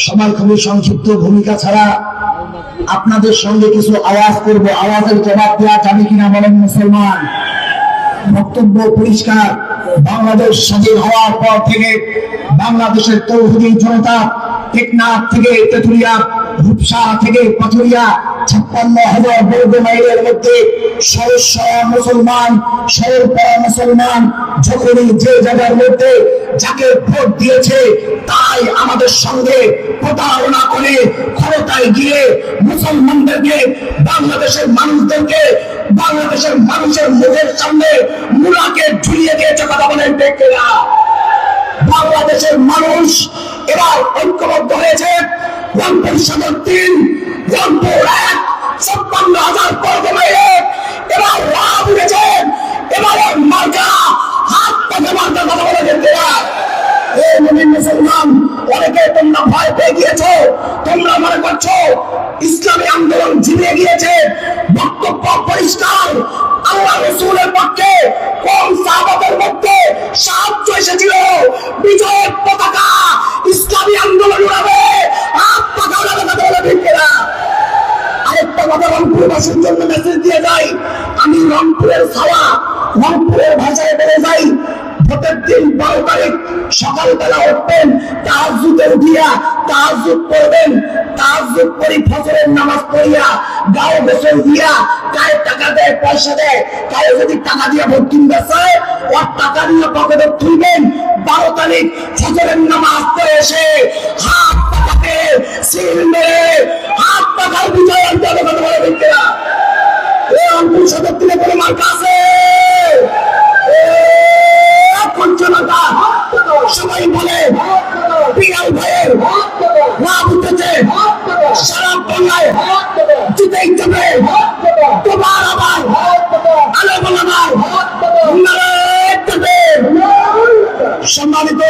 সবার খুবই সংক্ষিপ্ত ভূমিকা ছাড়া আপনাদের সঙ্গে কিছু আওয়াজ করব, আওয়াজের জবাব দেওয়া যাবে কিনা বলেন মুসলমান। বক্তব্য পরিষ্কার। বাংলাদেশ স্বাধীন হওয়ার পর থেকে বাংলাদেশের তৌহিদি জনতা টেকনাফ থেকে তেঁতুলিয়া, রূপসা থেকে পাথুরিয়া 56,000 বর্গ মাইলের মধ্যে সরসরা মুসলমান, সরপরা মুসলমান যখনই যে জায়গার মধ্যে যাকে ভোট দিয়েছে তাই আমাদের সঙ্গে প্রতারণা করে ক্ষমতায় গিয়ে মুসলমানদেরকে, বাংলাদেশের মানুষদেরকে, বাংলাদেশের মানুষের মুখের সামনে মুলাকে ঝুলিয়ে দিয়েছে। কথা বলেন ঠিক কিনা? বাংলাদেশের মানুষ এবার ঐক্যবদ্ধ হয়েছে। রংপুর সদর 3, রংপুর 1, 56,000 বর্গ মাইলে এবার লাভ উঠেছে। এবারে মার্কা হাত পাকে মার্কা। কথা বলে ঠিক কিনা? এই মুমিন মুসলমান, অনেকে তোমরা ভয় পেয়ে গিয়েছো, তোমরা মনে করছো ইসলামী আন্দোলন জিতে গিয়েছে। বক্তব্য পরিষ্কার। আল্লাহ রাসূলের পক্ষে কোন সাহাবাদের মধ্যে সাহায্য এসেছিল? বিজয়ের পতাকা ইসলামী আন্দোলন উড়াবে, হাত পাকা উড়াবে। কথা বলে ঠিক কিনা? আরেকটা কথা রংপুরবাসীর জন্য মেসেজ দিয়ে যাই। আমি রংপুরের ছাওয়া, রংপুরের ভাষায় বলে যাই, ভোটের দিন 12 তারিখ সকালবেলা উঠবেন, তাহাজ্জুদে উঠিয়া তাহাজ্জুদ করবেন, তাহাজ্জুদ করি ফজরের নামাজ পড়িয়া গায়ে গোসল দিয়া, গায়ে টাকা দেয়, পয়সা দেয়, গায়ে যদি টাকা দিয়ে ভোট কিনতে চায় ওর টাকা দিয়ে পকেটে তুলবেন। 12 তারিখ ফজরের নামাজ পড়ে এসে হাত পাকাতে সিল মেরে হাত পাকার বিজয় আনতে হবে। কথা বলে ঠিক কিনা? এই রংপুর সদর থেকে কোনো মার্কা আছে? সবাই বলে পিয়াল ভাইয়ের লাভ উঠেছে, সারা বাংলায় জিতেই যাবে। তোমার আবার আলাদা সম্মানিত